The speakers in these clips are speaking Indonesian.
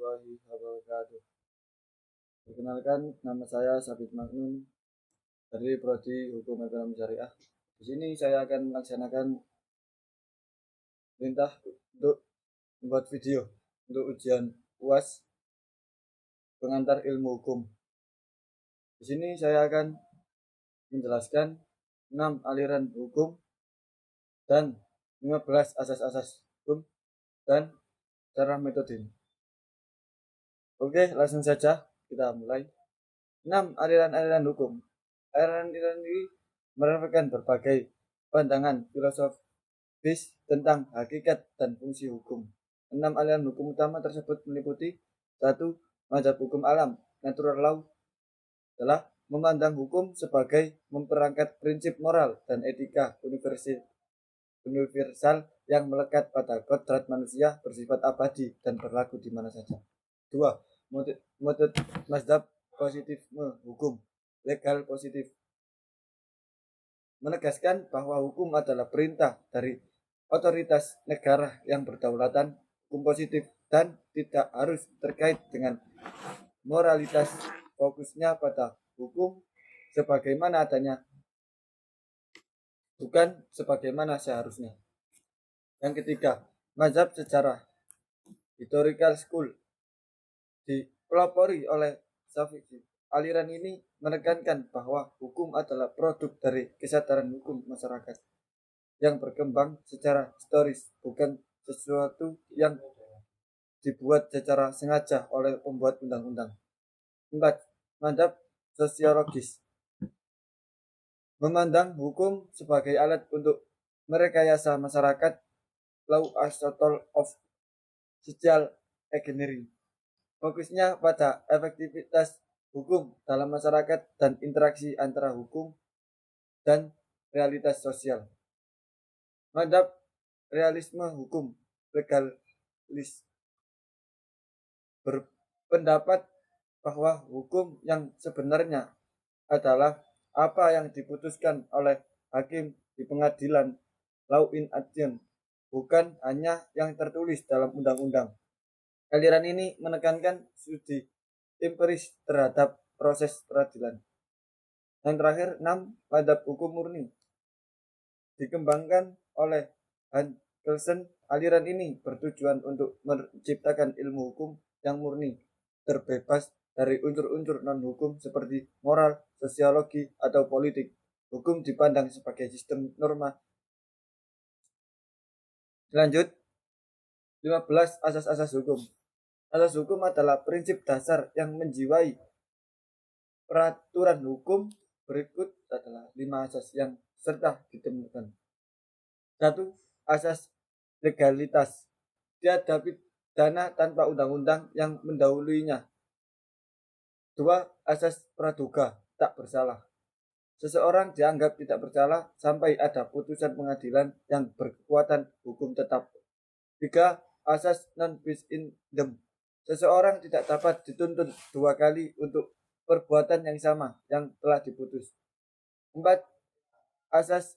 warahmatullahi wabarakatuh. Perkenalkan, nama saya Sabit Magnun dari Prodi Hukum Ekonomi Syariah. Di sini saya akan melaksanakan perintah untuk membuat video untuk ujian UAS pengantar ilmu hukum. Di sini saya akan menjelaskan 6 aliran hukum dan 15 asas-asas hukum dan cara metode. Oke, langsung saja kita mulai. 6 aliran-aliran hukum. Aliran-aliran ini merupakan berbagai pandangan filosofis tentang hakikat dan fungsi hukum. 6 aliran hukum utama tersebut meliputi 1. Mazhab hukum alam, natural law, adalah memandang hukum sebagai memperangkat prinsip moral dan etika universal yang melekat pada kodrat manusia, bersifat abadi dan berlaku di mana saja. 2. Metode mazhab positifisme hukum, legal positif, menegaskan bahwa hukum adalah perintah dari otoritas negara yang berdaulatan. Hukum positif dan tidak harus terkait dengan moralitas, fokusnya pada hukum sebagaimana adanya, bukan sebagaimana seharusnya. Yang ketiga, mazhab sejarah, historical school, dipelopori oleh Syafi'i. Aliran ini menekankan bahwa hukum adalah produk dari kesadaran hukum masyarakat yang berkembang secara historis, bukan sesuatu yang dibuat secara sengaja oleh pembuat undang-undang. 4. Mazhab sosiologis, memandang hukum sebagai alat untuk merekayasa masyarakat, law as a tool of social engineering. Fokusnya pada efektivitas hukum dalam masyarakat dan interaksi antara hukum dan realitas sosial. Mazhab realisme hukum, legalis, berpendapat bahwa hukum yang sebenarnya adalah apa yang diputuskan oleh hakim di pengadilan, law in action, bukan hanya yang tertulis dalam undang-undang. Aliran ini menekankan studi empiris terhadap proses peradilan. Yang terakhir, 6. Mazhab hukum murni, dikembangkan oleh Hans Kelsen. Aliran ini bertujuan untuk menciptakan ilmu hukum yang murni, terbebas dari unsur-unsur non-hukum seperti moral, sosiologi, atau politik. Hukum dipandang sebagai sistem norma. Lanjut, 15 asas-asas hukum. Asas hukum adalah prinsip dasar yang menjiwai peraturan hukum. Berikut adalah 5 asas yang serta ditemukan. 1. Asas legalitas, tiada pidana tanpa undang-undang yang mendahuluinya. 2. Asas praduga, tak bersalah, seseorang dianggap tidak bersalah sampai ada putusan pengadilan yang berkekuatan hukum tetap. 3. Asas non bis in idem, seseorang tidak dapat dituntut 2 kali untuk perbuatan yang sama yang telah diputus. 4. Asas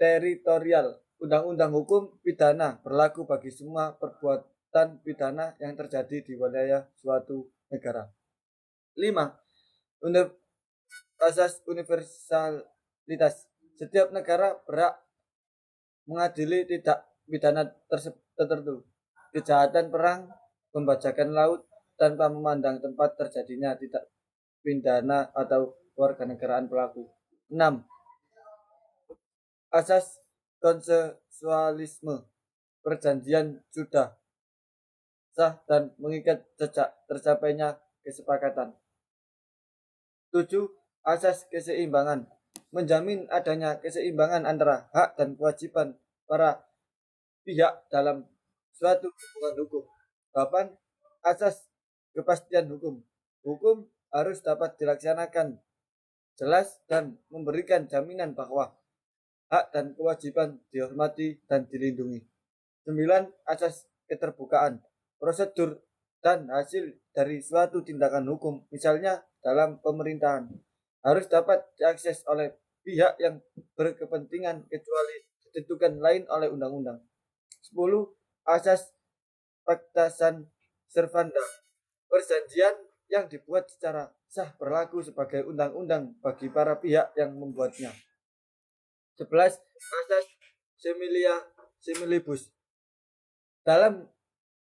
teritorial, undang-undang hukum pidana berlaku bagi semua perbuatan pidana yang terjadi di wilayah suatu negara. 5. Asas universalitas, setiap negara berhak mengadili tidak pidana tertentu, kejahatan perang, pembajakan laut, tanpa memandang tempat terjadinya tidak pidana atau kewarganegaraan pelaku. 6. Asas konsensualisme, perjanjian sudah sah dan mengikat sejak tercapainya kesepakatan. 7. Asas keseimbangan, menjamin adanya keseimbangan antara hak dan kewajiban para pihak dalam suatu hubungan hukum. 8. Asas kepastian hukum, hukum harus dapat dilaksanakan jelas dan memberikan jaminan bahwa hak dan kewajiban dihormati dan dilindungi. 9. Asas keterbukaan, prosedur dan hasil dari suatu tindakan hukum, misalnya dalam pemerintahan, harus dapat diakses oleh pihak yang berkepentingan kecuali ditentukan lain oleh undang-undang. 10. Asas pacta sunt servanda. Perjanjian yang dibuat secara sah berlaku sebagai undang-undang bagi para pihak yang membuatnya. 11. Asas similia similibus. Dalam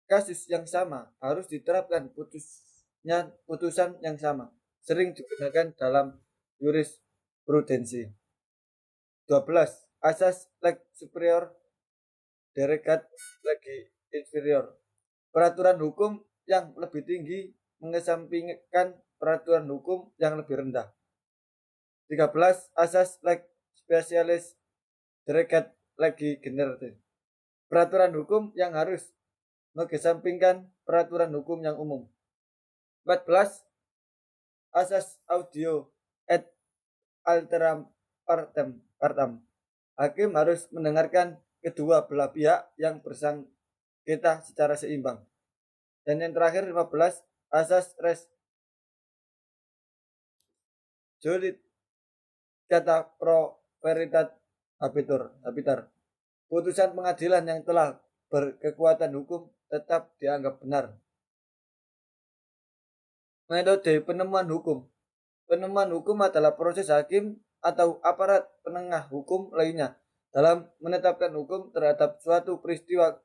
kasus yang sama harus diterapkan putusan yang sama. Sering digunakan dalam jurisprudensi. 12. Asas leg superior derogat legi inferior. Peraturan hukum yang lebih tinggi mengesampingkan peraturan hukum yang lebih rendah. 13. Asas leg specialis derogat legi generalis. Peraturan hukum yang harus mengesampingkan peraturan hukum yang umum. 14. Asas audio et alteram partem. Hakim harus mendengarkan kedua belah pihak yang bersengketa secara seimbang. Dan yang terakhir 15. Asas res judit kata pro veritat habitar. Putusan pengadilan yang telah berkekuatan hukum tetap dianggap benar. Metode penemuan hukum. Penemuan hukum adalah proses hakim atau aparat penengah hukum lainnya dalam menetapkan hukum terhadap suatu peristiwa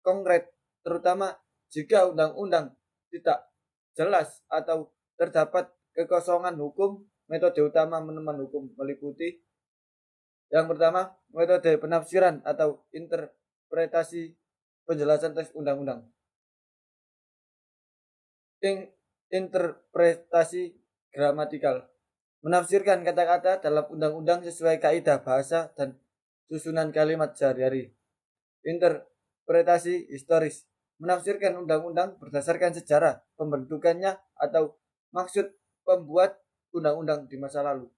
konkret, terutama jika undang-undang tidak jelas atau terdapat kekosongan hukum. Metode utama penemuan hukum meliputi: yang pertama, metode penafsiran atau interpretasi penjelasan teks undang-undang. Interpretasi gramatikal. Menafsirkan kata-kata dalam undang-undang sesuai kaidah bahasa dan susunan kalimat sehari-hari. Interpretasi historis. Menafsirkan undang-undang berdasarkan sejarah pembentukannya atau maksud pembuat undang-undang di masa lalu.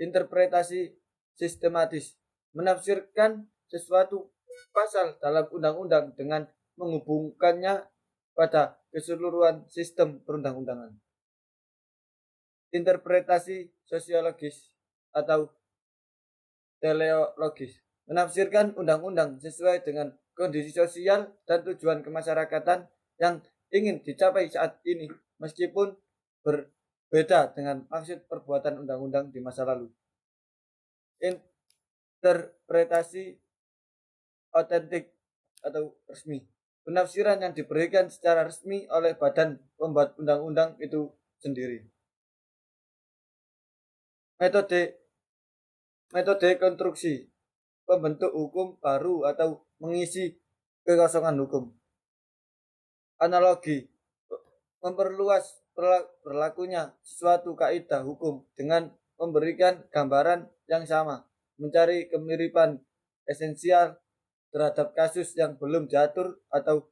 Interpretasi sistematis. Menafsirkan sesuatu pasal dalam undang-undang dengan menghubungkannya pada keseluruhan sistem perundang-undangan. Interpretasi sosiologis atau teleologis. Menafsirkan undang-undang sesuai dengan kondisi sosial dan tujuan kemasyarakatan yang ingin dicapai saat ini, meskipun berbeda dengan maksud perbuatan undang-undang di masa lalu. Interpretasi otentik atau resmi. Penafsiran yang diberikan secara resmi oleh badan pembuat undang-undang itu sendiri. Metode konstruksi. Pembentuk hukum baru atau mengisi kekosongan hukum. Analogi. Memperluas berlakunya suatu kaidah hukum dengan memberikan gambaran yang sama, mencari kemiripan esensial terhadap kasus yang belum diatur atau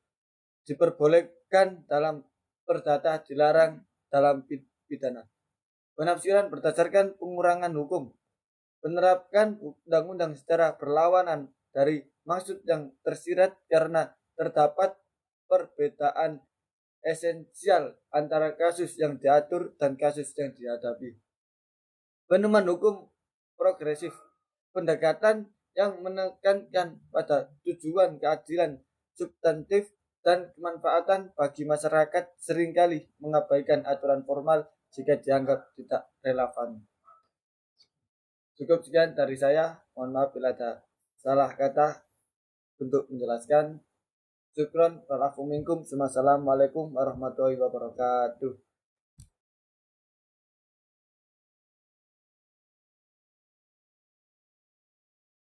diperbolehkan dalam perdata, dilarang dalam pidana. Penafsiran berdasarkan pengurangan hukum. Menerapkan undang-undang secara berlawanan dari maksud yang tersirat karena terdapat perbedaan esensial antara kasus yang diatur dan kasus yang dihadapi. Penemuan hukum progresif. Pendekatan yang menekankan pada tujuan keadilan substantif dan kemanfaatan bagi masyarakat seringkali mengabaikan aturan formal jika dianggap tidak relevan. Cukup sekian dari saya. Mohon maaf bila ada salah kata untuk menjelaskan. Syukron wal afu minkum. Wassalamualaikum warahmatullahi wabarakatuh.